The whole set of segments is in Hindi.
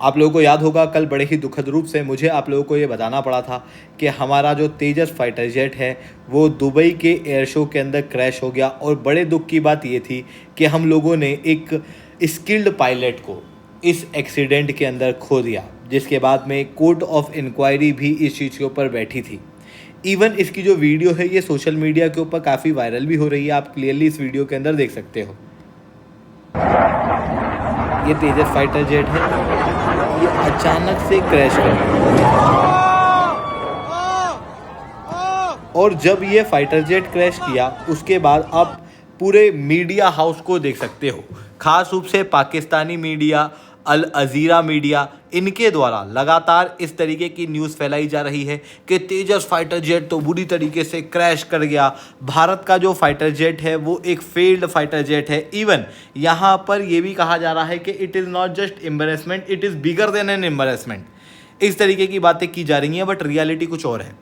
आप लोगों को याद होगा कल बड़े ही दुखद रूप से मुझे आप लोगों को ये बताना पड़ा था कि हमारा जो तेजस फाइटर जेट है वो दुबई के एयर शो के अंदर क्रैश हो गया। और बड़े दुख की बात ये थी कि हम लोगों ने एक स्किल्ड पायलट को इस एक्सीडेंट के अंदर खो दिया, जिसके बाद में कोर्ट ऑफ इंक्वायरी भी इस चीज़ के ऊपर बैठी थी। इवन इसकी जो वीडियो है ये सोशल मीडिया के ऊपर काफ़ी वायरल भी हो रही है, आप क्लियरली इस वीडियो के अंदर देख सकते हो। ये तेजस फाइटर जेट है, ये अचानक से क्रैश कर गया। और जब ये फाइटर जेट क्रैश किया उसके बाद आप पूरे मीडिया हाउस को देख सकते हो, खास रूप से पाकिस्तानी मीडिया, अल अज़ीरा मीडिया, इनके द्वारा लगातार इस तरीके की न्यूज़ फैलाई जा रही है कि तेजस फाइटर जेट तो बुरी तरीके से क्रैश कर गया। भारत का जो फाइटर जेट है वो एक फेल्ड फाइटर जेट है। इवन यहाँ पर ये भी कहा जा रहा है कि it is not just embarrassment, it is bigger than an embarrassment. इस तरीके की बातें की जा रही हैं, बट रियलिटी कुछ और है।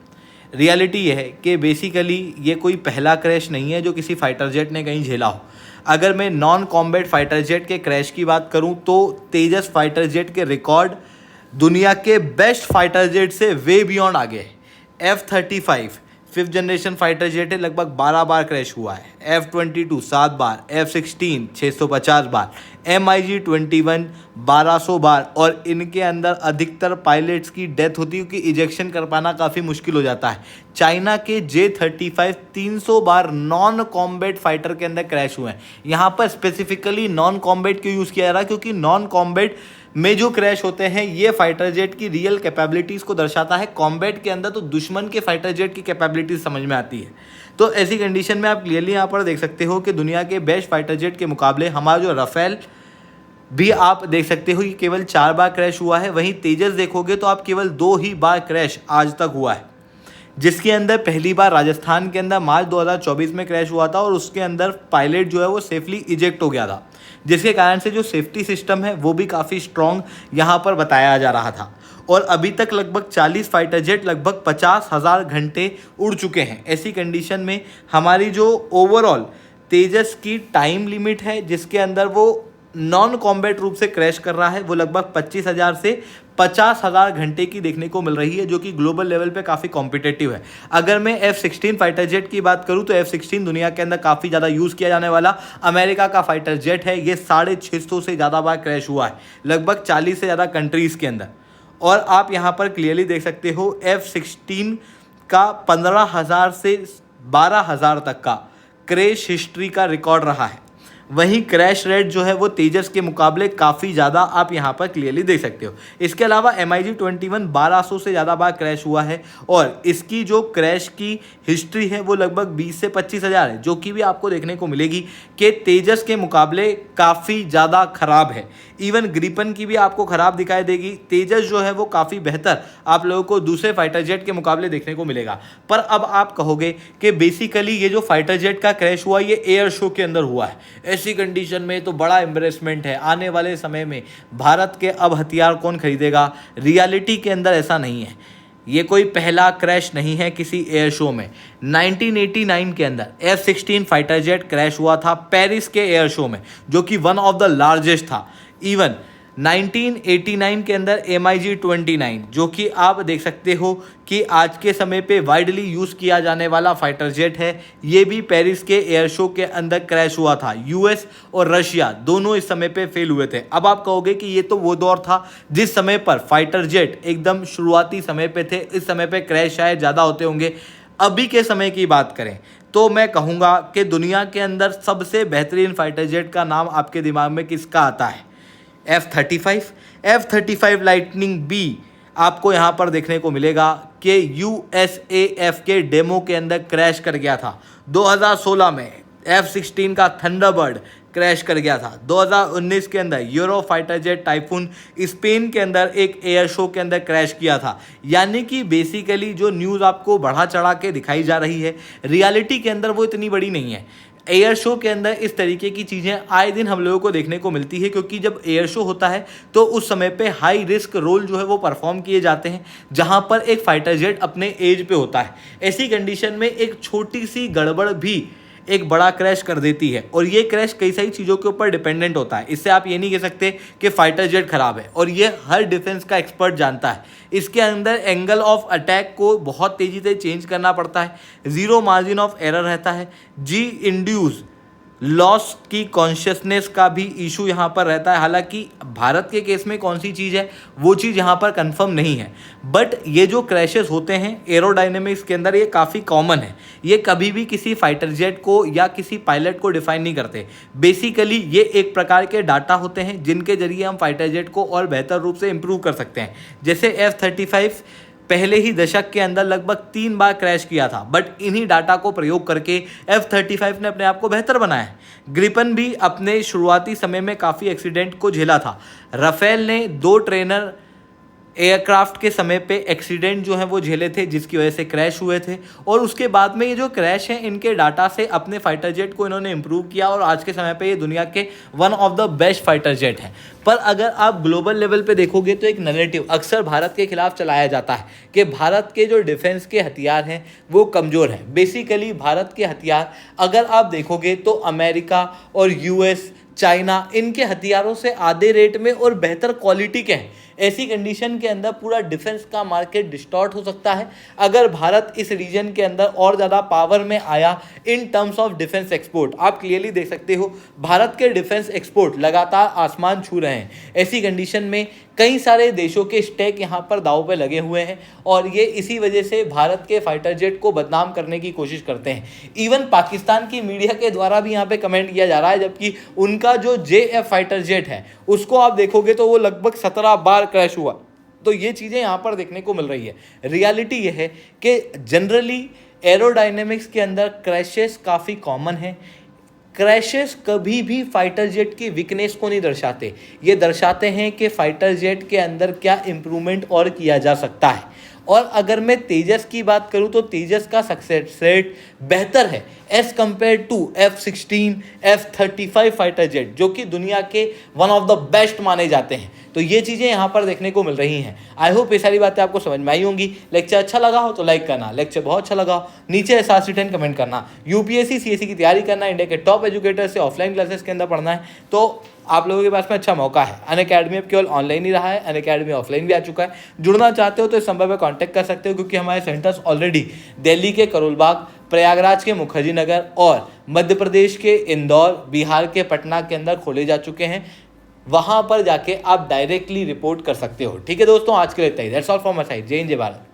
रियलिटी ये है कि बेसिकली ये कोई पहला क्रैश नहीं है जो किसी फाइटर जेट ने कहीं झेला हो। अगर मैं नॉन कॉम्बैट फाइटर जेट के क्रैश की बात करूं तो तेजस फाइटर जेट के रिकॉर्ड दुनिया के बेस्ट फाइटर जेट से वे बियॉन्ड आगे है। F-35 5th generation fighter jet है, लगभग 12 बार क्रैश हुआ है। F-22 7 बार, F-16 650 बार, MiG-21 1200 बार। और इनके अंदर अधिकतर पायलट्स की डेथ होती है क्योंकि इजेक्शन कर पाना काफ़ी मुश्किल हो जाता है। चाइना के J-35 300 बार नॉन कॉम्बैट फाइटर के अंदर क्रैश हुए हैं। यहाँ पर स्पेसिफिकली नॉन कॉम्बैट क्यों यूज़ किया जा रहा है, क्योंकि नॉन कॉम्बैट में जो क्रैश होते हैं ये फाइटर जेट की रियल कैपेबिलिटीज़ को दर्शाता है। कॉम्बैट के अंदर तो दुश्मन के फाइटर जेट की कैपेबिलिटीज़ समझ में आती है। तो ऐसी कंडीशन में आप क्लियरली यहाँ पर देख सकते हो कि दुनिया के बेस्ट फाइटर जेट के मुकाबले हमारा जो राफेल भी आप देख सकते हो कि केवल 4 बार क्रैश हुआ है। वहीं तेजस देखोगे तो आप केवल 2 ही बार क्रैश आज तक हुआ है, जिसके अंदर पहली बार राजस्थान के अंदर मार्च 2024 में क्रैश हुआ था और उसके अंदर पायलट जो है वो सेफली इजेक्ट हो गया था, जिसके कारण से जो सेफ्टी सिस्टम है वो भी काफ़ी स्ट्रॉन्ग यहाँ पर बताया जा रहा था। और अभी तक लगभग 40 फाइटर जेट लगभग 50,000 घंटे उड़ चुके हैं। ऐसी कंडीशन में हमारी जो ओवरऑल तेजस की टाइम लिमिट है जिसके अंदर वो नॉन कॉम्बैट रूप से क्रैश कर रहा है वो लगभग 25,000 से 50,000 घंटे की देखने को मिल रही है, जो कि ग्लोबल लेवल पे काफ़ी कॉम्पिटिटिव है। अगर मैं F-16 फाइटर जेट की बात करूं तो F-16 दुनिया के अंदर काफ़ी ज़्यादा यूज़ किया जाने वाला अमेरिका का फाइटर जेट है। ये 650 से ज़्यादा बार क्रैश हुआ है लगभग 40 से ज़्यादा कंट्रीज़ के अंदर। और आप यहाँ पर क्लियरली देख सकते हो F-16 का 15,000 से 12,000 तक का क्रैश हिस्ट्री का रिकॉर्ड रहा है। वहीं क्रैश रेट जो है वो तेजस के मुकाबले काफ़ी ज़्यादा आप यहाँ पर क्लियरली देख सकते हो। इसके अलावा MiG-21 1200 से ज़्यादा बार क्रैश हुआ है और इसकी जो क्रैश की हिस्ट्री है वो लगभग 20 से 25,000 है, जो कि भी आपको देखने को मिलेगी कि तेजस के मुकाबले काफ़ी ज़्यादा ख़राब है। इवन ग्रिपन की भी आपको ख़राब दिखाई देगी। तेजस जो है वो काफ़ी बेहतर आप लोगों को दूसरे फाइटर जेट के मुकाबले देखने को मिलेगा। पर अब आप कहोगे कि बेसिकली ये जो फाइटर जेट का क्रैश हुआ ये एयर शो के अंदर हुआ है। ऐसी कंडीशन में तो बड़ा एम्बैरेसमेंट है। आने वाले समय में भारत के अब हथियार कौन खरीदेगा? रियलिटी के अंदर ऐसा नहीं है। ये कोई पहला क्रैश नहीं है किसी एयर शो में। 1989 के अंदर F-16 फाइटर जेट क्रैश हुआ था पेरिस के एयर शो में, जो कि वन ऑफ द लार्जेस्ट था। इवन 1989 के अंदर MiG-29, जो कि आप देख सकते हो कि आज के समय पे वाइडली यूज़ किया जाने वाला फाइटर जेट है, ये भी पेरिस के एयर शो के अंदर क्रैश हुआ था। US और रशिया दोनों इस समय पे फेल हुए थे। अब आप कहोगे कि ये तो वो दौर था जिस समय पर फाइटर जेट एकदम शुरुआती समय पे थे, इस समय पे क्रैश शायद ज़्यादा होते होंगे। अभी के समय की बात करें तो मैं कहूँगा कि दुनिया के अंदर सबसे बेहतरीन फाइटर जेट का नाम आपके दिमाग में किसका आता है? F-35 लाइटनिंग बी आपको यहाँ पर देखने को मिलेगा कि USAF के डेमो के अंदर क्रैश कर गया था। 2016 में F-16 का थंडरबर्ड क्रैश कर गया था। 2019 के अंदर euro fighter jet typhoon Spain के अंदर एक एयर शो के अंदर क्रैश किया था। यानी कि बेसिकली जो न्यूज़ आपको बढ़ा चढ़ा के दिखाई जा रही है, रियलिटी के अंदर वो इतनी बड़ी नहीं है। एयर शो के अंदर इस तरीके की चीज़ें आए दिन हम लोगों को देखने को मिलती है, क्योंकि जब एयर शो होता है तो उस समय पे हाई रिस्क रोल जो है वो परफॉर्म किए जाते हैं, जहां पर एक फाइटर जेट अपने एज पे होता है। ऐसी कंडीशन में एक छोटी सी गड़बड़ भी एक बड़ा क्रैश कर देती है, और ये क्रैश कई सारी चीज़ों के ऊपर डिपेंडेंट होता है। इससे आप ये नहीं कह सकते कि फाइटर जेट खराब है, और ये हर डिफेंस का एक्सपर्ट जानता है। इसके अंदर एंगल ऑफ अटैक को बहुत तेज़ी से चेंज करना पड़ता है, ज़ीरो मार्जिन ऑफ एरर रहता है, जी इंड्यूस लॉस की कॉन्शियसनेस का भी इशू यहाँ पर रहता है। हालांकि भारत के केस में कौन सी चीज़ है वो चीज़ यहाँ पर कंफर्म नहीं है, बट ये जो क्रैशेस होते हैं एरोडायनेमिक्स के अंदर ये काफ़ी कॉमन है। ये कभी भी किसी फाइटर जेट को या किसी पायलट को डिफाइन नहीं करते। बेसिकली ये एक प्रकार के डाटा होते हैं जिनके जरिए हम फाइटर जेट को और बेहतर रूप से इम्प्रूव कर सकते हैं। जैसे F-35 पहले ही दशक के अंदर लगभग 3 बार क्रैश किया था, बट इन्हीं डाटा को प्रयोग करके F-35 ने अपने आप को बेहतर बनाया है। ग्रिपन भी अपने शुरुआती समय में काफ़ी एक्सीडेंट को झेला था। राफेल ने 2 ट्रेनर एयरक्राफ्ट के समय पे एक्सीडेंट जो है वो झेले थे, जिसकी वजह से क्रैश हुए थे, और उसके बाद में ये जो क्रैश है इनके डाटा से अपने फाइटर जेट को इन्होंने इम्प्रूव किया, और आज के समय पे ये दुनिया के one of the best fighter jet हैं। पर अगर आप ग्लोबल लेवल पे देखोगे तो एक नैरेटिव अक्सर भारत के खिलाफ चलाया जाता है कि भारत के जो डिफेंस के हथियार हैं वो कमज़ोर हैं। बेसिकली भारत के हथियार अगर आप देखोगे तो अमेरिका और US, चाइना, इनके हथियारों से आधे रेट में और बेहतर क्वालिटी के हैं। ऐसी कंडीशन के अंदर पूरा डिफेंस का मार्केट डिस्टॉर्ट हो सकता है अगर भारत इस रीजन के अंदर और ज़्यादा पावर में आया in terms of defence export. आप क्लियरली देख सकते हो भारत के डिफेंस एक्सपोर्ट लगातार आसमान छू रहे हैं। ऐसी कंडीशन में कई सारे देशों के स्टैक यहाँ पर दांव पे लगे हुए हैं, और ये इसी वजह से भारत के फाइटर जेट को बदनाम करने की कोशिश करते हैं। इवन पाकिस्तान की मीडिया के द्वारा भी यहाँ पे कमेंट किया जा रहा है, जबकि उनका जो JF फाइटर जेट है उसको आप देखोगे तो वो लगभग 17 बार क्रैश हुआ। तो ये चीज़ें यहाँ पर देखने को मिल रही है। रियलिटी ये है कि जनरली एरोडायनेमिक्स के अंदर क्रैशेस काफ़ी कॉमन है। क्रैशेस कभी भी फाइटर जेट की वीकनेस को नहीं दर्शाते, ये दर्शाते हैं कि फाइटर जेट के अंदर क्या इम्प्रूवमेंट और किया जा सकता है। और अगर मैं तेजस की बात करूं तो तेजस का सक्सेस रेट बेहतर है as compare to F-16, F-35 fighter jet, जो कि दुनिया के वन ऑफ द बेस्ट माने जाते हैं। तो ये चीज़ें यहाँ पर देखने को मिल रही हैं। आई होप ये सारी बातें आपको समझ में आई होंगी। लेक्चर अच्छा लगा हो तो लाइक करना, लेक्चर बहुत अच्छा लगा हो नीचे SR10 कमेंट करना। UPSC CSE की तैयारी करना, इंडिया के टॉप एजुकेटर से ऑफलाइन क्लासेस के अंदर पढ़ना है तो आप लोगों के पास में अच्छा मौका है। अनअकैडमी अब केवल ऑनलाइन ही रहा है, अनअकैडमी ऑफलाइन भी आ चुका है। जुड़ना चाहते हो तो इस नंबर पर कांटेक्ट कर सकते हो, क्योंकि हमारे सेंटर्स ऑलरेडी दिल्ली के करोलबाग, प्रयागराज के मुखर्जी नगर और मध्य प्रदेश के इंदौर, बिहार के पटना के अंदर खोले जा चुके हैं। वहाँ पर जाके आप डायरेक्टली रिपोर्ट कर सकते हो। ठीक है दोस्तों, आज के लिए इतना ही। That's all from my side. जय हिंद, जय भारत।